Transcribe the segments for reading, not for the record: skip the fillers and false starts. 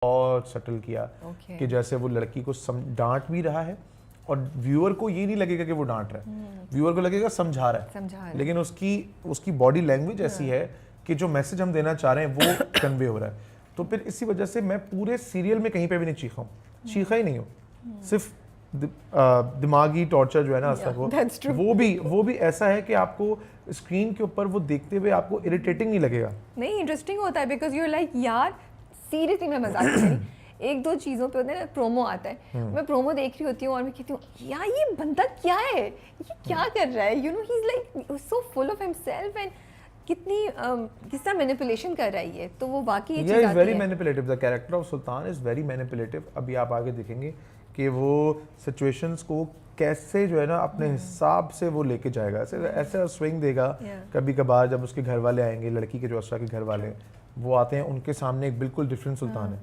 बहुत सटल किया कि जैसे वो लड़की को डांट भी रहा है और व्यूअर को ये नहीं लगेगा कि वो डांट रहा है, व्यूअर को लगेगा समझा रहा है, लेकिन उसकी बॉडी लैंग्वेज ऐसी है कि जो मैसेज हम देना चाह रहे हैं वो कन्वे हो रहा है। तो फिर इसी वजह से मैं पूरे सीरियल में कहीं पे भी नहीं चीखा ही नहीं हूँ, सिर्फ दिमागी टॉर्चर जो है ना असला वो भी ऐसा है कि आपको स्क्रीन के ऊपर वो देखते हुए आपको इरिटेटिंग नहीं लगेगा। नहीं, इंटरेस्टिंग होता है बिकॉज यू लाइक यार सीरियसली मैं मजाक कर रही। एक दो चीज़ों पे होता है ना, प्रोमो आता है, मैं प्रोमो देख रही होती हूँ और मैं कहती हूँ यार ये बंदा क्या है, ये क्या कर रहा है, you know he is like so full of himself and किस तरह मैनिपुलेशन कर रहा है ये, तो वो वाकई ये चीज़ आती है। Very manipulative, the character of sultan is very manipulative. अभी आप आगे देखेंगे कि वो सिचुएशंस को कैसे जो है ना अपने हिसाब से वो लेके जाएगा, ऐसे स्विंग देगा। कभी कभार जब उसके घर वाले आएंगे, लड़की के जो असरा के घर वाले वो आते हैं, उनके सामने एक बिल्कुल डिफरेंट सुल्तान है।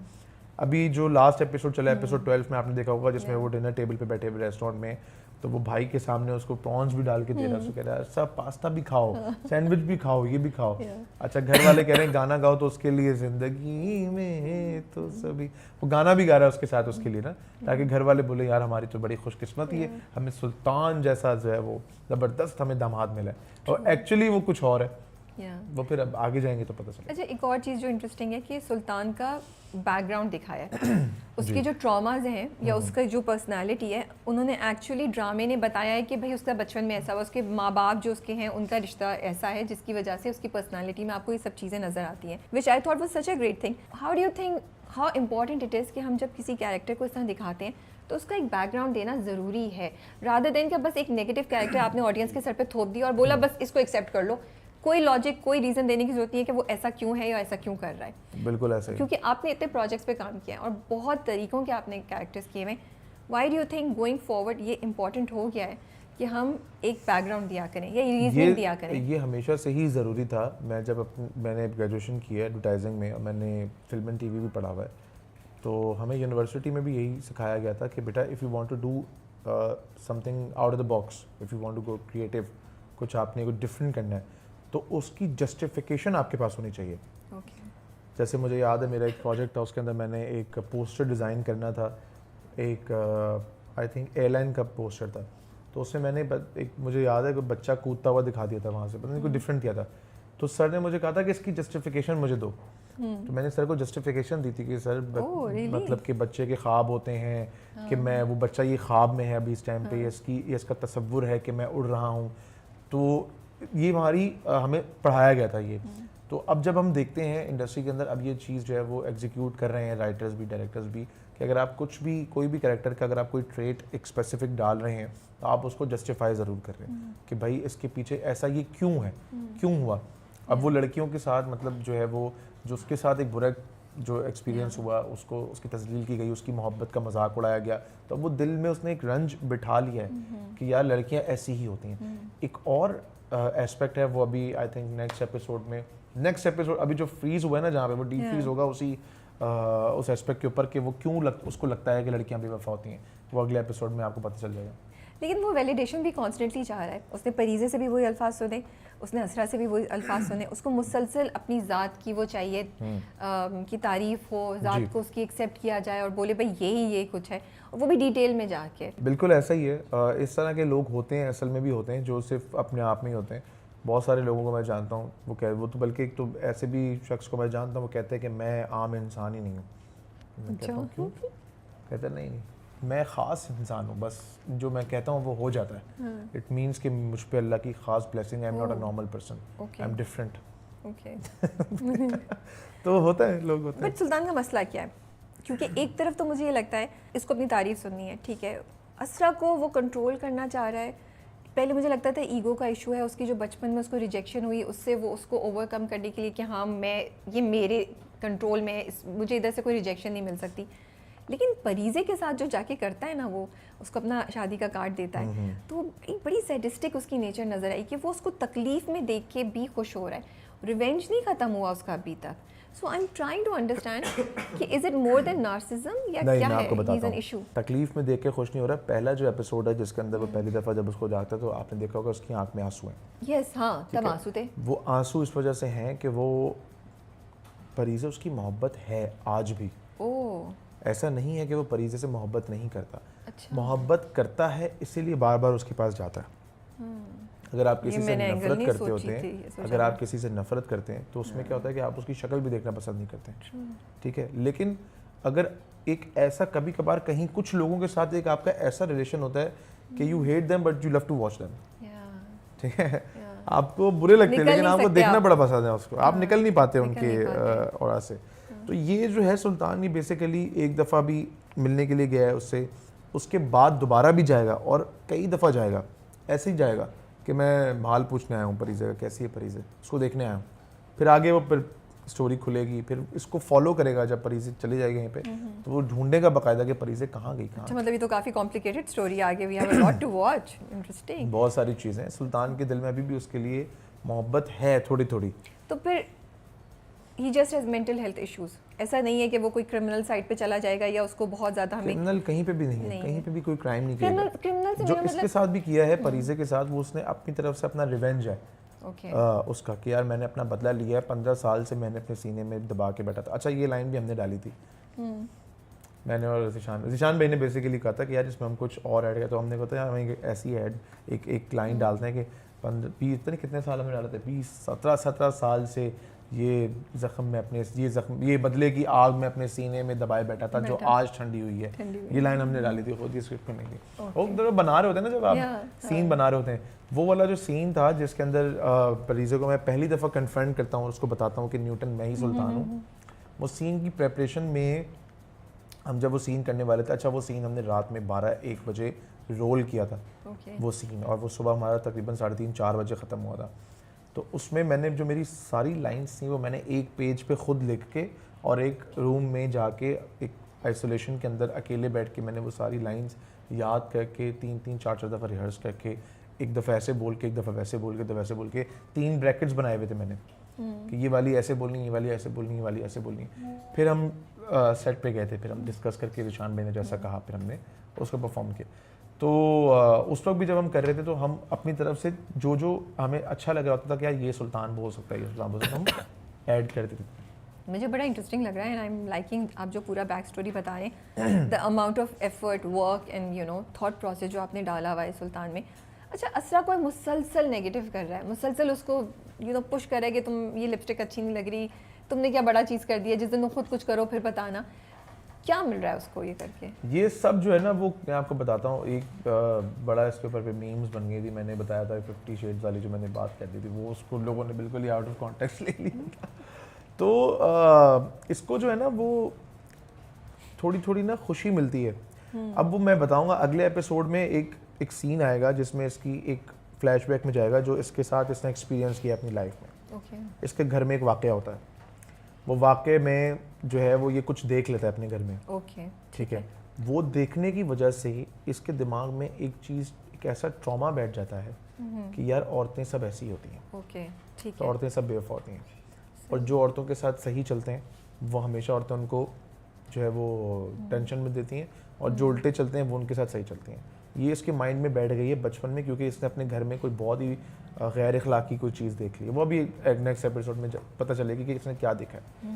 अभी जो लास्ट एपिसोड चला, एपिसोड 12 में आपने देखा होगा, जिसमें वो डिनर टेबल पे बैठे हुए रेस्टोरेंट में, तो वो भाई के सामने उसको प्रॉन्स भी डाल के दे रहा है, उसको कह रहा है सब पास्ता भी खाओ, सैंडविच भी खाओ, ये भी खाओ। अच्छा, घर वाले कह रहे हैं गाना गाओ, तो उसके लिए जिंदगी में तो सभी, वो गाना भी गा रहा है उसके साथ उसके लिए ना, ताकि घर वाले बोले यार हमारी तो बड़ी खुशकिस्मती है, हमें सुल्तान जैसा जो है वो जबरदस्त हमें दामाद मिला है। और एक्चुअली वो कुछ और है, वो फिर अब आगे जाएंगे तो पता चलेगा। अच्छा, एक और चीज़ जो इंटरेस्टिंग है कि सुल्तान का बैकग्राउंड दिखाया है, उसके जो ट्रॉमाज हैं या उसका जो पर्सनालिटी है, उन्होंने एक्चुअली ड्रामे ने बताया है कि भाई उसका बचपन में ऐसा हुआ, उसके माँ बाप जो उसके हैं उनका रिश्ता ऐसा है जिसकी वजह से उसकी पर्सनालिटी में आपको ये सब चीज़ें नज़र आती हैं, which I thought was such a great thing. How do you think how important it is कि हम जब किसी कैरेक्टर को इस तरह दिखाते हैं तो उसका एक बैकग्राउंड देना ज़रूरी है, रादर देन का बस एक नेगेटिव कैरेक्टर आपने ऑडियंस के सर पे थोप दिया और बोला बस इसको एक्सेप्ट कर लो, कोई लॉजिक कोई रीज़न देने की जरूरत नहीं है कि वो ऐसा क्यों है या ऐसा क्यों कर रहा है। बिल्कुल ऐसा ही, क्योंकि आपने इतने प्रोजेक्ट्स पे काम किया है और बहुत तरीक़ों के आपने कैरेक्टर्स किए हैं। Why do you think going forward ये इंपॉर्टेंट हो गया है कि हम एक बैकग्राउंड दिया करें या रीजनिंग दिया करें? ये हमेशा से ही ज़रूरी था। मैं जब मैंने ग्रेजुएशन किया है एडवर्टाइजिंग में और मैंने फिल्म एंड टीवी भी पढ़ा हुआ है, तो हमें यूनिवर्सिटी में भी यही सिखाया गया था कि बेटा if you want to do something out of the box, if you want to go creative, कुछ आपने कुछ डिफरेंट करना है, तो उसकी जस्टिफिकेशन आपके पास होनी चाहिए। जैसे मुझे याद है मेरा एक प्रोजेक्ट था, उसके अंदर मैंने एक पोस्टर डिज़ाइन करना था, एक आई थिंक एयरलाइन का पोस्टर था, तो उसमें मैंने एक मुझे याद है कि बच्चा कूदता हुआ दिखा दिया था वहाँ से, पता नहीं कुछ डिफरेंट किया था। तो सर ने मुझे कहा था कि इसकी जस्टिफिकेशन मुझे दो। तो मैंने सर को जस्टिफिकेशन दी थी कि सर मतलब कि बच्चे के ख्वाब होते हैं कि मैं वो बच्चा ये ख्वाब में है अभी इस टाइम पे, इसका तसव्वुर है कि मैं उड़ रहा हूँ, तो ये हमारी हमें पढ़ाया गया था ये। तो अब जब हम देखते हैं इंडस्ट्री के अंदर अब ये चीज़ जो है वो एग्जीक्यूट कर रहे हैं राइटर्स भी डायरेक्टर्स भी, कि अगर आप कुछ भी कोई भी कैरेक्टर का अगर आप कोई ट्रेट एक स्पेसिफिक डाल रहे हैं तो आप उसको जस्टिफाई ज़रूर कर रहे हैं कि भाई इसके पीछे ऐसा ये क्यों है, क्यों हुआ। अब वो लड़कियों के साथ मतलब जो है वो जो उसके साथ एक बुरा जो एक्सपीरियंस हुआ, उसको उसकी तजलील की गई, उसकी मोहब्बत का मजाक उड़ाया गया, तो वो दिल में उसने एक रंज बिठा लिया है कि यार लड़कियां ऐसी ही होती हैं। एक और एस्पेक्ट है वो अभी आई थिंक नेक्स्ट एपिसोड अभी जो फ्रीज हुआ है ना, जहाँ पे वो डीप फ्रीज होगा उस एस्पेक्ट के ऊपर कि वो क्यों उसको लगता है कि लड़कियां बेवफा होती हैं, वो अगले एपिसोड में आपको पता चल जाएगा। लेकिन वो वैलिडेशन भी कॉन्स्टेंटली चाह रहा है, उसने परीज़े से भी वही अल्फाज सुने, उसने असरा से भी वही अल्फाज सुने, उसको मुसलसल अपनी ज़ात की वो चाहिए कि तारीफ़ हो, ज़ात को उसकी एक्सेप्ट किया जाए और बोले भाई ये कुछ है, और वो भी डिटेल में जाके। बिल्कुल ऐसा ही है। इस तरह के लोग होते हैं, असल में भी होते हैं जो सिर्फ अपने आप में ही होते हैं। बहुत सारे लोगों को मैं जानता हूँ वो तो बल्कि एक तो ऐसे भी शख्स को मैं जानता हूँ वो कहते हैं कि मैं आम इंसान ही नहीं हूँ। मैं कहता हूँ क्यों? कहते नहीं मैं ख़ास इंसान हूँ, बस जो मैं कहता हूँ वो हो जाता है। इट मीन्स कि मुझ पे अल्लाह की ख़ास blessing, I am not a normal person, I am different. तो होता है, लोग होते हैं। बट सुल्तान का मसला क्या है? क्योंकि एक तरफ तो मुझे ये लगता है इसको अपनी तारीफ सुननी है, ठीक है, असरा को वो कंट्रोल करना चाह रहा है। पहले मुझे लगता था ईगो का इशू है, उसकी जो बचपन में उसको रिजेक्शन हुई उससे वो उसको ओवरकम करने के लिए कि हाँ ये मेरे कंट्रोल में है, मुझे इधर से कोई रिजेक्शन नहीं मिल सकती। लेकिन परीज़े के साथ जो जाके करता है ना, वो उसको अपना शादी का कार्ड देता है, तो एक बड़ी सैडिस्टिक उसकी नेचर नज़र आई कि वो उसको तकलीफ़ में देख के भी खुश हो रहा है। रिवेंज नहीं ख़त्म हुआ उसका अभी तक। So I am trying to understand कि is it more than narcissism या क्या है, ही इज़ एन इशू। तकलीफ में देख के खुश नहीं हो रहा। पहला जो एपिसोड है जिसके अंदर वो पहली दफ़ा जब उसको जाता है तो आपने देखा होगा उसकी आंख में आंसू हैं। यस, हाँ, तब आंसू थे। वो आंसू इस वजह से हैं कि वो परीज़ा उसकी मोहब्बत है आज भी, ओह ऐसा नहीं है कि वो परीजे से मोहब्बत नहीं करता, अच्छा मोहब्बत करता है, इसीलिए बार बार उसके पास जाता है। अगर आप किसी से मैंने एंगल नफरत नहीं करते सोची होते थी, हैं, ये सोचा अगर आप नहीं। किसी से नफरत करते हैं तो उसमें क्या होता है कि आप उसकी शक्ल भी देखना पसंद नहीं करते हैं, ठीक है। लेकिन अगर एक ऐसा कभी कभार कहीं कुछ लोगों के साथ एक आपका ऐसा रिलेशन होता है कि you hate them but you love to watch them, Yeah, ठीक है, yeah. आपको बुरे लगते हैं निकल लेकिन नहीं आपको सकते देखना आप। बड़ा पसंद है उसको, आप हाँ, निकल नहीं पाते निकल उनके नहीं पाते। औरा से। तो ये जो है सुल्तान, ये बेसिकली एक दफ़ा भी मिलने के लिए गया है उससे, उसके बाद दोबारा भी जाएगा और कई दफ़ा जाएगा, ऐसे ही जाएगा कि मैं हाल पूछने आया हूँ परीजे का, कैसी है परीजे, उसको देखने आया हूँ। फिर आगे वो फिर स्टोरी खुलेगी, फिर इसको फॉलो करेगा, जब परीजे चली जाएगी यहीं पे तो वो ढूंढेगा बाकायदा कि परीजे कहाँ गई, अच्छा कहाँ। मतलब ये तो काफी कॉम्प्लिकेटेड स्टोरी आगे, we have a lot to watch, interesting. बहुत सारी चीज़ें हैं, सुल्तान के दिल में अभी भी उसके लिए मोहब्बत है थोड़ी थोड़ी। तो फिर he just has mental health issues, ऐसा नहीं है कि वो कोई क्रिमिनल साइड पे चला जाएगा या उसको बहुत ज्यादा हमें क्रिमिनल कहीं पे भी नहीं है, नहीं कहीं है। पे भी कोई क्राइम नहीं किया क्रिमिनल गया। क्रिमिनल से जो मेरा इसके मतलब साथ भी किया है परीजे के साथ, वो उसने अपनी तरफ से अपना रिवेंज है ओके उसका, कि यार मैंने अपना बदला लिया है, 15 साल से मैंने अपने सीने में दबा के बैठा था। अच्छा ये लाइन भी हमने डाली थी मैंने और ज़ीशान भाई ने बेसिकली कहा था कि यार इसमें हम कुछ और ऐड किया, तो हमने कहा था यार हमें ऐसी ऐड एक लाइन डालते हैं कि 15-20 पता नहीं कितने साल हमने डाला था, 20-17 साल से ये जख्म में अपने ये बदले की आग में अपने सीने में दबाए बैठा था जो बैठा। आज ठंडी हुई है। ठंडी हुई ये लाइन हमने डाली थी, खुद ही स्क्रिप्ट में नहीं थी। Okay. वो जब बना रहे होते हैं ना, जब आप Yeah, सीन बना रहे होते हैं, वो वाला जो सीन था जिसके अंदर परीजे को मैं पहली दफ़ा कन्फ्रंट करता हूँ, उसको बताता हूँ कि न्यूटन मैं ही सुल्तान हूँ। वो सीन की प्रेपरेशन में हम जब वो सीन करने वाले थे, अच्छा वो सीन हमने रात में 12-1 बजे रोल किया था ओके वो सीन, और वो सुबह हमारा तकरीबन 3:30-4 बजे ख़त्म हुआ था। तो उसमें मैंने जो मेरी सारी लाइंस थी वो मैंने एक पेज पे ख़ुद लिख के और एक रूम में जाके एक आइसोलेशन के अंदर अकेले बैठ के मैंने वो सारी लाइंस याद करके 3-4 दफ़ा रिहर्स करके, एक दफ़ा ऐसे बोल के, एक दफ़ा वैसे बोल के, दफ़ा वैसे बोल के 3 ब्रैकेट्स बनाए हुए थे मैंने कि ये वाली ऐसे बोलनी, ये वाली ऐसे बोलनी, ये वाली ऐसे बोलनी। फिर हम सेट पे गए थे, फिर हम डिस्कस करके ज़ीशान भाई ने जैसा कहा फिर हमने उसको परफॉर्म किया। तो उस वक्त भी जब हम कर रहे थे तो हम अपनी तरफ से जो जो हमें अच्छा लग रहा होता था कि यार ये सुल्तान वो हो सकता है, ये सुल्तान वो हो सकता है, हम ऐड करते थे। मुझे बड़ा इंटरेस्टिंग लग रहा है एंड आई एम लाइकिंग आप जो पूरा बैक स्टोरी बता रहे हैं, the amount of effort, work and you know thought process जो आपने डाला हुआ है सुल्तान में। अच्छा असरा कोई मुसलसल नेगेटिव कर रहा है, मुसलसल उसको यू नो पुश कर रहा है कि तुम ये लिपस्टिक अच्छी नहीं लग रही, तुमने क्या बड़ा चीज़ कर दी है, जिस दिन तुम खुद कुछ करो फिर बताना, क्या मिल रहा है उसको ये करके? ये सब जो है ना वो मैं आपको बताता हूँ, एक बड़ा इसके ऊपर पे मीम्स बन गई थी, मैंने बताया था 50 शेड्स वाली जो मैंने बात कर दी थी, वो उसको लोगों ने बिल्कुल ही आउट ऑफ कॉन्टेक्स्ट ले लिया था। तो इसको जो है ना वो थोड़ी थोड़ी ना खुशी मिलती है। अब वो मैं बताऊंगा अगले एपिसोड में, एक सीन आएगा जिसमें इसकी एक फ्लैशबैक में जाएगा जो इसके साथ इसने एक्सपीरियंस किया अपनी लाइफ में। ओके इसके घर में एक वाक़या होता है, वो वाक़े में जो है वो ये कुछ देख लेता है अपने घर में, ओके ठीक है। वो देखने की वजह से ही इसके दिमाग में एक चीज़, एक ऐसा ट्रॉमा बैठ जाता है कि यार औरतें सब ऐसी होती हैं, ओके ठीक तो है औरतें सब बेवफा होती हैं, और जो औरतों के साथ सही चलते हैं वो हमेशा औरतें उनको जो है वो टेंशन में देती हैं, और जो उल्टे चलते हैं वो उनके साथ सही चलती हैं। ये इसके माइंड में बैठ गई है बचपन में, क्योंकि इसने अपने घर में कोई बहुत ही गैर अखलाकी कोई चीज़ देख ली है। वो अभी नेक्स्ट एपिसोड में पता चलेगी कि इसने क्या देखा है।